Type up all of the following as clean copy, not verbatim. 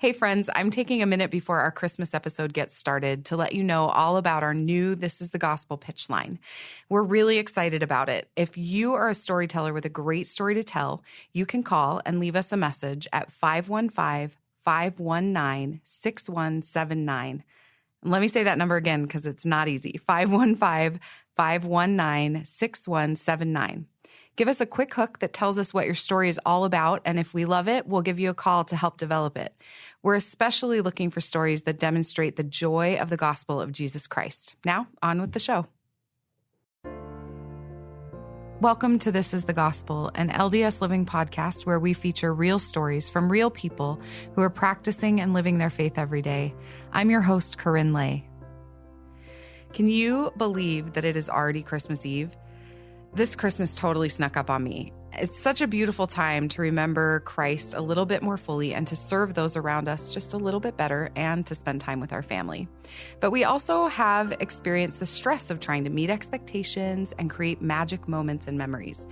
Hey friends, I'm taking a minute before our Christmas episode gets started to let you know all about our new This is the Gospel pitch line. We're really excited about it. If you are a storyteller with a great story to tell, you can call and leave us a message at 515-519-6179. Let me say that number again because it's not easy. 515-519-6179. Give us a quick hook that tells us what your story is all about, and if we love it, we'll give you a call to help develop it. We're especially looking for stories that demonstrate the joy of the gospel of Jesus Christ. Now, on with the show. Welcome to This is the Gospel, an LDS Living podcast where we feature real stories from real people who are practicing and living their faith every day. I'm your host, Corinne Lay. Can you believe that it is already Christmas Eve? This Christmas totally snuck up on me. It's such a beautiful time to remember Christ a little bit more fully and to serve those around us just a little bit better and to spend time with our family. But we also have experienced the stress of trying to meet expectations and create magic moments and memories.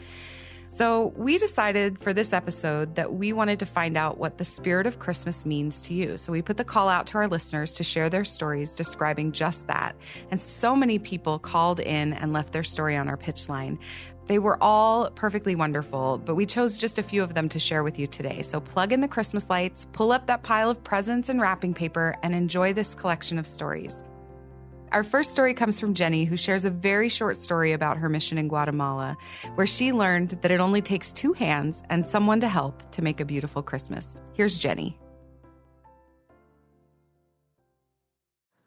So we decided for this episode that we wanted to find out what the spirit of Christmas means to you. So we put the call out to our listeners to share their stories describing just that. And so many people called in and left their story on our pitch line. They were all perfectly wonderful, but we chose just a few of them to share with you today. So plug in the Christmas lights, pull up that pile of presents and wrapping paper, and enjoy this collection of stories. Our first story comes from Jenny, who shares a very short story about her mission in Guatemala, where she learned that it only takes two hands and someone to help to make a beautiful Christmas. Here's Jenny.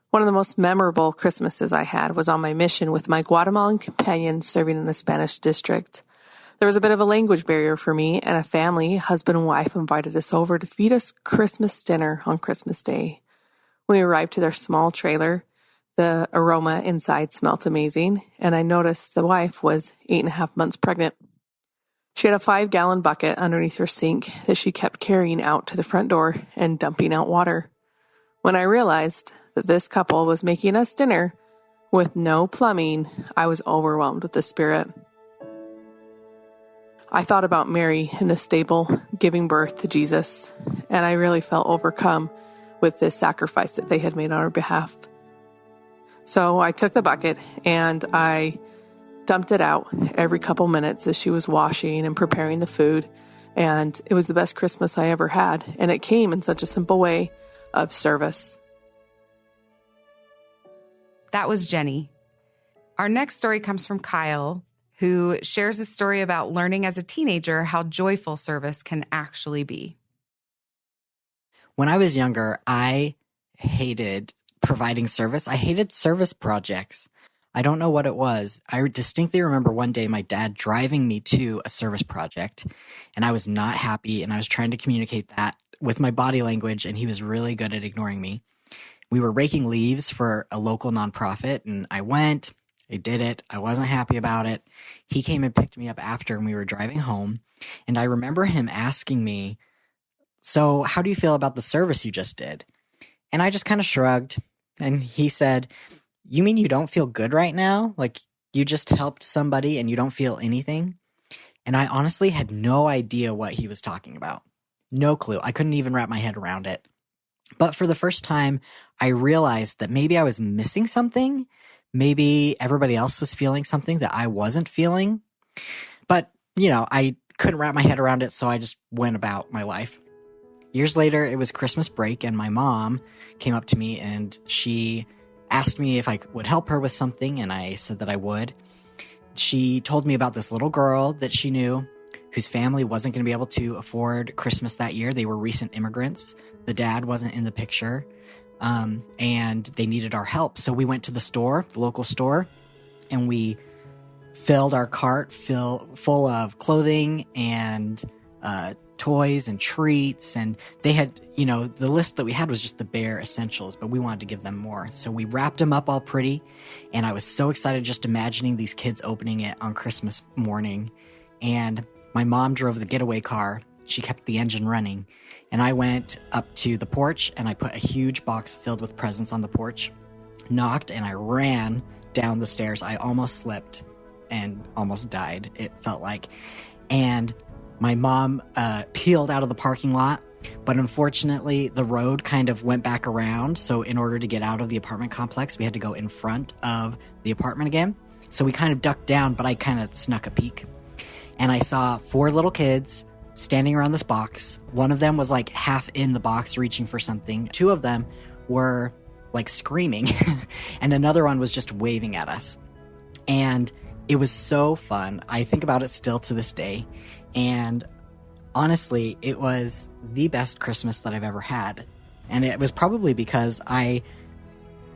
One of the most memorable Christmases I had was on my mission with my Guatemalan companion serving in the Spanish district. There was a bit of a language barrier for me, and a family, husband and wife, invited us over to feed us Christmas dinner on Christmas Day. When we arrived to their small trailer, the aroma inside smelt amazing, and I noticed the wife was 8.5 months pregnant. She had a 5-gallon bucket underneath her sink that she kept carrying out to the front door and dumping out water. When I realized that this couple was making us dinner with no plumbing, I was overwhelmed with the Spirit. I thought about Mary in the stable giving birth to Jesus, and I really felt overcome with this sacrifice that they had made on our behalf. So I took the bucket and I dumped it out every couple minutes as she was washing and preparing the food. And it was the best Christmas I ever had. And it came in such a simple way of service. That was Jenny. Our next story comes from Kyle, who shares a story about learning as a teenager how joyful service can actually be. When I was younger, I hated providing service. I hated service projects. I don't know what it was. I distinctly remember one day my dad driving me to a service project, and I was not happy, and I was trying to communicate that with my body language, and he was really good at ignoring me. We were raking leaves for a local nonprofit, and I went, I did it, I wasn't happy about it. He came and picked me up after, and we were driving home, and I remember him asking me, "So how do you feel about the service you just did?" And I just kind of shrugged, and he said, "You mean you don't feel good right now? Like you just helped somebody and you don't feel anything?" And I honestly had no idea what he was talking about. No clue. I couldn't even wrap my head around it. But for the first time, I realized that maybe I was missing something. Maybe everybody else was feeling something that I wasn't feeling. But, I couldn't wrap my head around it, so I just went about my life. Years later, it was Christmas break, and my mom came up to me, and she asked me if I would help her with something, and I said that I would. She told me about this little girl that she knew whose family wasn't going to be able to afford Christmas that year. They were recent immigrants. The dad wasn't in the picture, and they needed our help. So we went to the store, the local store, and we filled our cart full of clothing and toys and treats, and they had, the list that we had was just the bare essentials, but we wanted to give them more. So we wrapped them up all pretty, and I was so excited just imagining these kids opening it on Christmas morning. And my mom drove the getaway car. She kept the engine running, and I went up to the porch, and I put a huge box filled with presents on the porch, knocked, and I ran down the stairs. I almost slipped and almost died, it felt like. And my mom peeled out of the parking lot, But unfortunately, the road kind of went back around. So in order to get out of the apartment complex, we had to go in front of the apartment again. So we kind of ducked down, but I kind of snuck a peek. And I saw 4 little kids standing around this box. One of them was like half in the box reaching for something. 2 of them were like screaming. And another one was just waving at us. And it was so fun. I think about it still to this day. And honestly, it was the best Christmas that I've ever had. And it was probably because I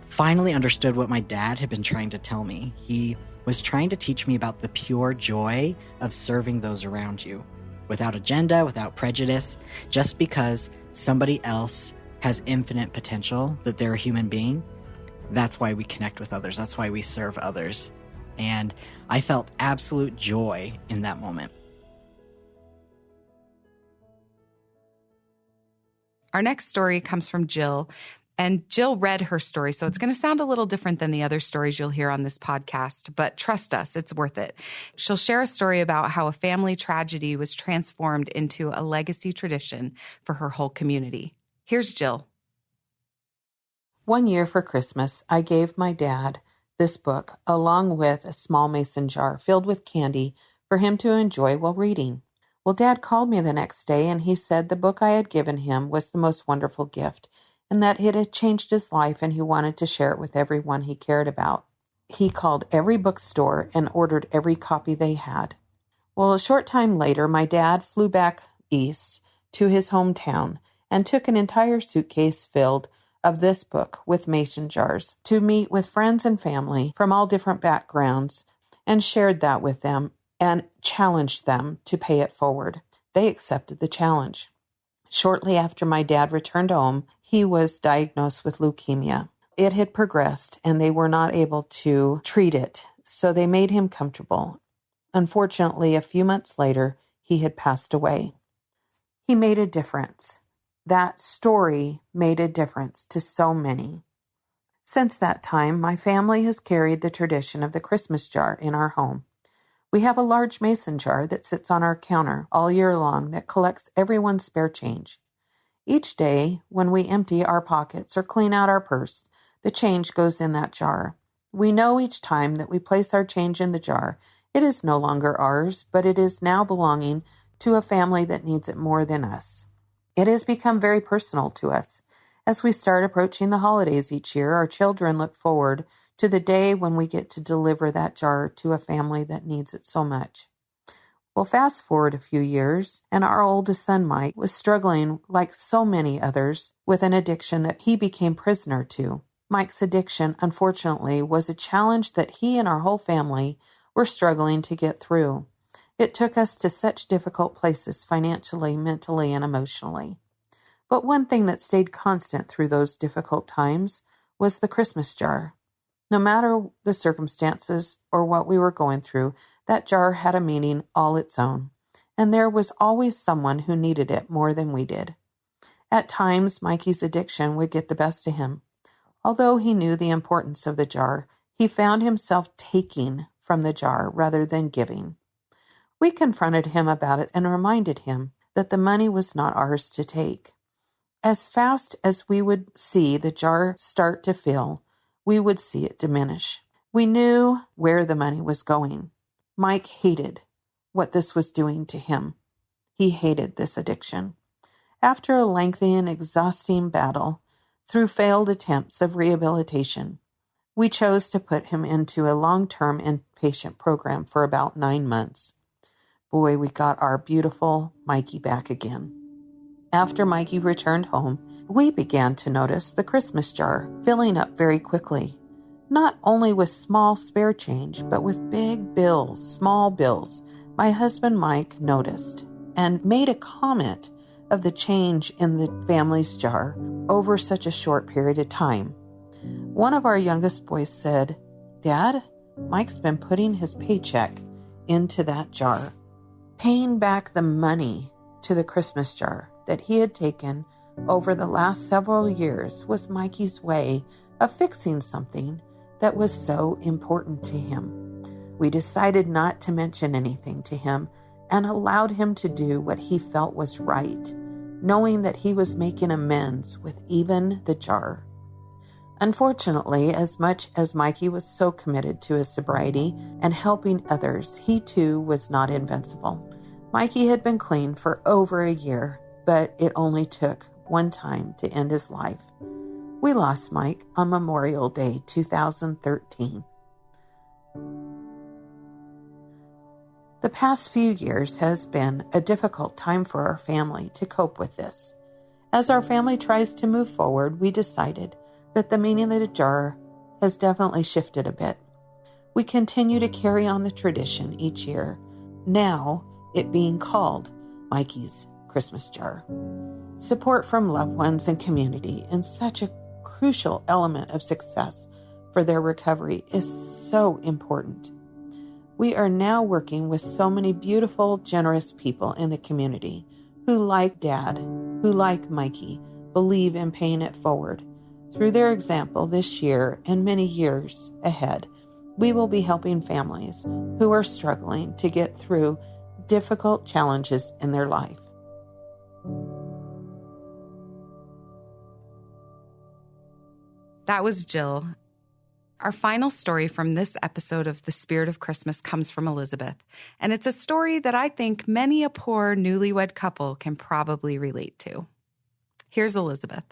finally understood what my dad had been trying to tell me. He was trying to teach me about the pure joy of serving those around you, without agenda, without prejudice, just because somebody else has infinite potential, that they're a human being. That's why we connect with others. That's why we serve others. And I felt absolute joy in that moment. Our next story comes from Jill, and Jill read her story, so it's going to sound a little different than the other stories you'll hear on this podcast, but trust us, it's worth it. She'll share a story about how a family tragedy was transformed into a legacy tradition for her whole community. Here's Jill. One year for Christmas, I gave my dad this book along with a small mason jar filled with candy for him to enjoy while reading. Well, Dad called me the next day and he said the book I had given him was the most wonderful gift and that it had changed his life and he wanted to share it with everyone he cared about. He called every bookstore and ordered every copy they had. Well, a short time later, my dad flew back east to his hometown and took an entire suitcase filled of this book with mason jars to meet with friends and family from all different backgrounds and shared that with them and challenged them to pay it forward. They accepted the challenge. Shortly after my dad returned home, he was diagnosed with leukemia. It had progressed and they were not able to treat it, so they made him comfortable. Unfortunately, a few months later, he had passed away. He made a difference. That story made a difference to so many. Since that time, my family has carried the tradition of the Christmas jar in our home. We have a large mason jar that sits on our counter all year long that collects everyone's spare change. Each day, when we empty our pockets or clean out our purse, the change goes in that jar. We know each time that we place our change in the jar, it is no longer ours, but it is now belonging to a family that needs it more than us. It has become very personal to us. As we start approaching the holidays each year, our children look forward to the day when we get to deliver that jar to a family that needs it so much. Well, fast forward a few years, and our oldest son, Mike, was struggling, like so many others, with an addiction that he became prisoner to. Mike's addiction, unfortunately, was a challenge that he and our whole family were struggling to get through. It took us to such difficult places financially, mentally, and emotionally. But one thing that stayed constant through those difficult times was the Christmas jar. No matter the circumstances or what we were going through, that jar had a meaning all its own, and there was always someone who needed it more than we did. At times, Mikey's addiction would get the best of him. Although he knew the importance of the jar, he found himself taking from the jar rather than giving. We confronted him about it and reminded him that the money was not ours to take. As fast as we would see the jar start to fill, we would see it diminish. We knew where the money was going. Mike hated what this was doing to him. He hated this addiction. After a lengthy and exhausting battle, through failed attempts of rehabilitation, we chose to put him into a long-term inpatient program for about 9 months. Boy, we got our beautiful Mikey back again. After Mikey returned home, we began to notice the Christmas jar filling up very quickly, not only with small spare change, but with big bills, small bills. My husband Mike noticed and made a comment of the change in the family's jar over such a short period of time. One of our youngest boys said, "Dad, Mike's been putting his paycheck into that jar." Paying back the money to the Christmas jar that he had taken over the last several years was Mikey's way of fixing something that was so important to him. We decided not to mention anything to him and allowed him to do what he felt was right, knowing that he was making amends with even the jar. Unfortunately, as much as Mikey was so committed to his sobriety and helping others, he too was not invincible. Mikey had been clean for over a year, but it only took one time to end his life. We lost Mike on Memorial Day 2013. The past few years has been a difficult time for our family to cope with this. As our family tries to move forward, we decided that the meaning of the jar has definitely shifted a bit. We continue to carry on the tradition each year, now it being called Mikey's Christmas Jar. Support from loved ones and community is such a crucial element of success for their recovery is so important. We are now working with so many beautiful, generous people in the community who, like Dad, who, like Mikey, believe in paying it forward. Through their example this year and many years ahead, we will be helping families who are struggling to get through difficult challenges in their life. That was Jill. Our final story from this episode of The Spirit of Christmas comes from Elizabeth, and it's a story that I think many a poor newlywed couple can probably relate to. Here's Elizabeth.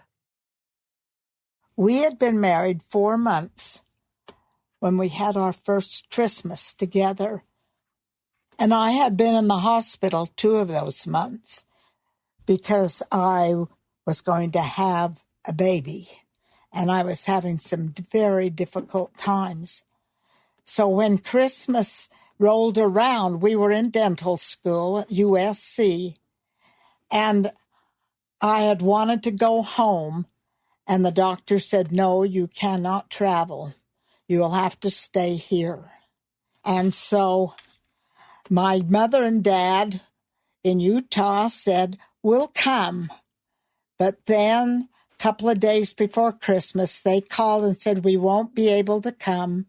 We had been married 4 months when we had our first Christmas together, and I had been in the hospital 2 of those months because I was going to have a baby, and I was having some very difficult times. So when Christmas rolled around, we were in dental school at USC, and I had wanted to go home, and the doctor said, "No, you cannot travel. You will have to stay here." And so my mother and dad in Utah said, "We'll come." But then a couple of days before Christmas, they called and said, "We won't be able to come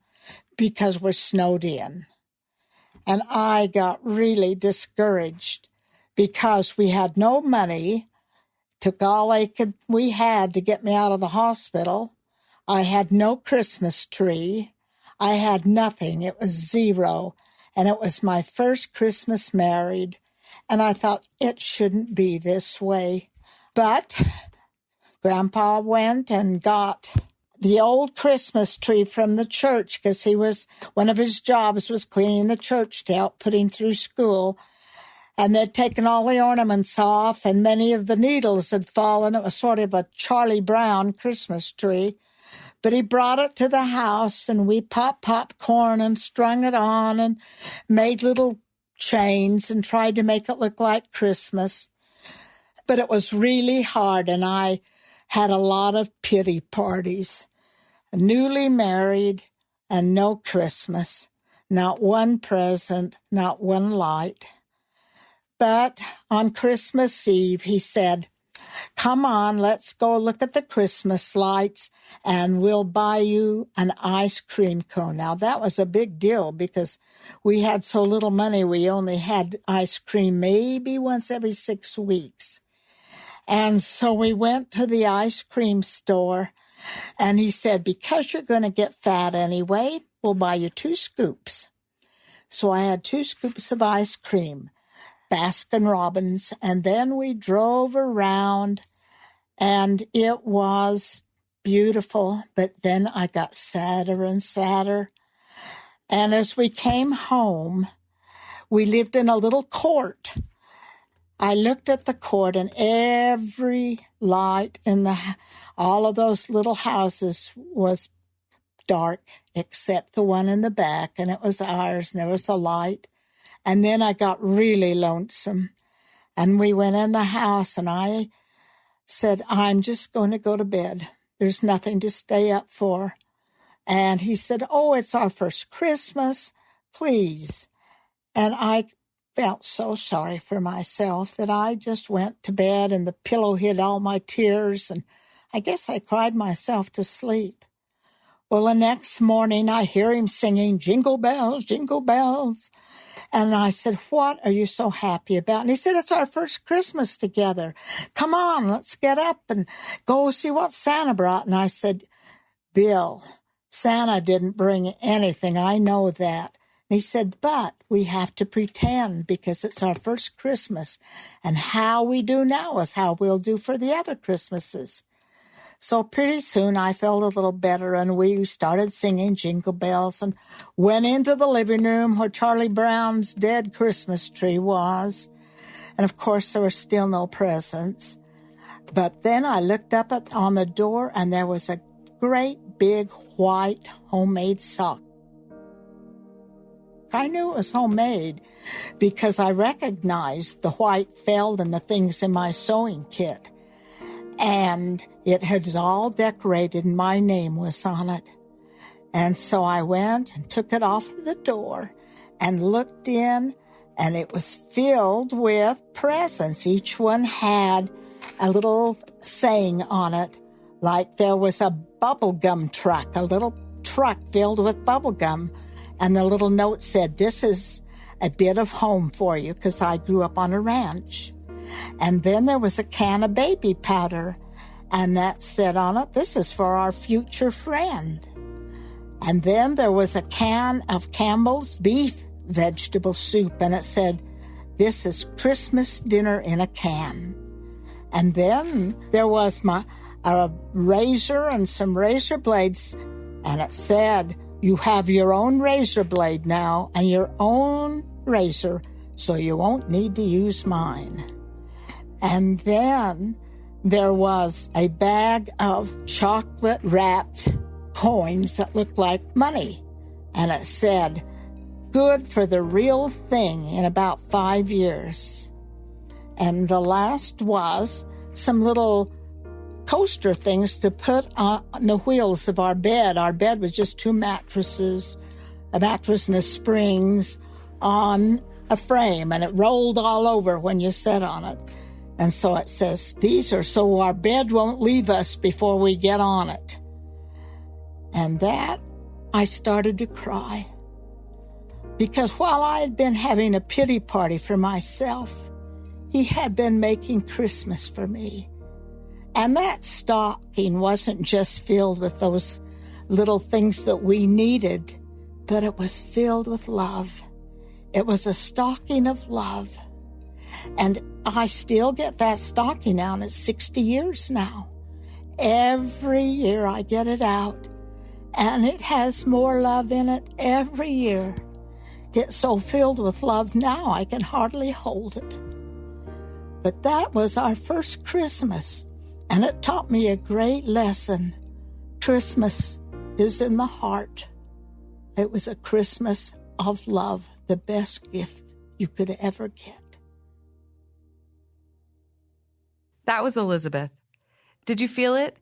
because we're snowed in." And I got really discouraged because we had no money. Took all we had to get me out of the hospital. I had no Christmas tree. I had nothing. It was zero. And it was my first Christmas married. And I thought, it shouldn't be this way. But Grandpa went and got the old Christmas tree from the church because one of his jobs was cleaning the church to help put him through school. And they'd taken all the ornaments off, and many of the needles had fallen. It was sort of a Charlie Brown Christmas tree. But he brought it to the house, and we popped popcorn and strung it on and made little chains and tried to make it look like Christmas. But it was really hard, and I had a lot of pity parties. Newly married and no Christmas, not one present, not one light. But on Christmas Eve, he said, "Come on, let's go look at the Christmas lights, and we'll buy you an ice cream cone." Now, that was a big deal because we had so little money, we only had ice cream maybe once every 6 weeks. And so we went to the ice cream store, and he said, "Because you're going to get fat anyway, we'll buy you 2 scoops. So I had 2 scoops of ice cream, Baskin-Robbins, and then we drove around, and it was beautiful, but then I got sadder and sadder. And as we came home, we lived in a little court. I looked at the court, and every light in all of those little houses was dark, except the one in the back, and it was ours, and there was a light. And then I got really lonesome, and we went in the house, and I said, "I'm just going to go to bed. There's nothing to stay up for." And he said, "Oh, it's our first Christmas, please." And I felt so sorry for myself that I just went to bed, and the pillow hid all my tears, and I guess I cried myself to sleep. Well, the next morning I hear him singing, "Jingle bells, jingle bells." And I said, what are you so happy about? And he said, it's our first Christmas together. Come on, let's get up and go see what Santa brought. And I said, Bill, Santa didn't bring anything. I know that. And he said, but we have to pretend because it's our first Christmas. And how we do now is how we'll do for the other Christmases. So pretty soon I felt a little better, and we started singing Jingle Bells and went into the living room where Charlie Brown's dead Christmas tree was. And of course, there were still no presents. But then I looked up on the door, and there was a great big white homemade sock. I knew it was homemade because I recognized the white felt and the things in my sewing kit. And it had all decorated, and my name was on it. And so I went and took it off the door and looked in, and it was filled with presents. Each one had a little saying on it, like there was a bubblegum truck, a little truck filled with bubblegum. And the little note said, this is a bit of home for you, because I grew up on a ranch. And then there was a can of baby powder, and that said on it, this is for our future friend. And then there was a can of Campbell's beef vegetable soup, and it said, this is Christmas dinner in a can. And then there was a razor and some razor blades, and it said, you have your own razor blade now and your own razor, so you won't need to use mine. And then there was a bag of chocolate-wrapped coins that looked like money. And it said, good for the real thing in about 5 years. And the last was some little coaster things to put on the wheels of our bed. Our bed was just two mattresses, a mattress and a springs on a frame, and it rolled all over when you sat on it. And so it says, these are so our bed won't leave us before we get on it. And that, I started to cry. Because while I had been having a pity party for myself, he had been making Christmas for me. And that stocking wasn't just filled with those little things that we needed, but it was filled with love. It was a stocking of love. And I still get that stocking out. It's 60 years now. Every year I get it out, and it has more love in it every year. It's so filled with love now I can hardly hold it. But that was our first Christmas, and it taught me a great lesson. Christmas is in the heart. It was a Christmas of love, the best gift you could ever get. That was Elizabeth. Did you feel it?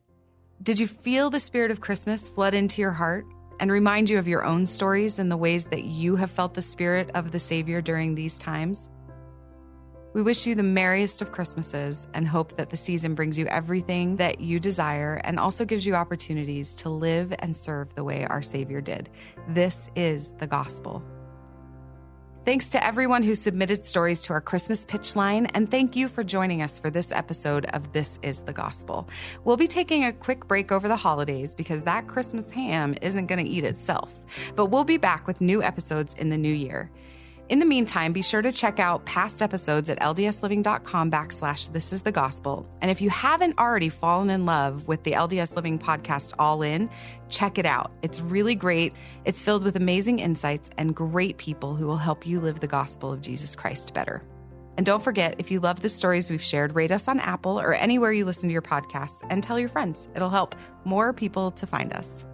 Did you feel the spirit of Christmas flood into your heart and remind you of your own stories and the ways that you have felt the spirit of the Savior during these times? We wish you the merriest of Christmases and hope that the season brings you everything that you desire and also gives you opportunities to live and serve the way our Savior did. This is the gospel. Thanks to everyone who submitted stories to our Christmas pitch line, and thank you for joining us for this episode of This is the Gospel. We'll be taking a quick break over the holidays because that Christmas ham isn't going to eat itself, but we'll be back with new episodes in the new year. In the meantime, be sure to check out past episodes at ldsliving.com/thisisthegospel. And if you haven't already fallen in love with the LDS Living podcast All In, check it out. It's really great. It's filled with amazing insights and great people who will help you live the gospel of Jesus Christ better. And don't forget, if you love the stories we've shared, rate us on Apple or anywhere you listen to your podcasts and tell your friends. It'll help more people to find us.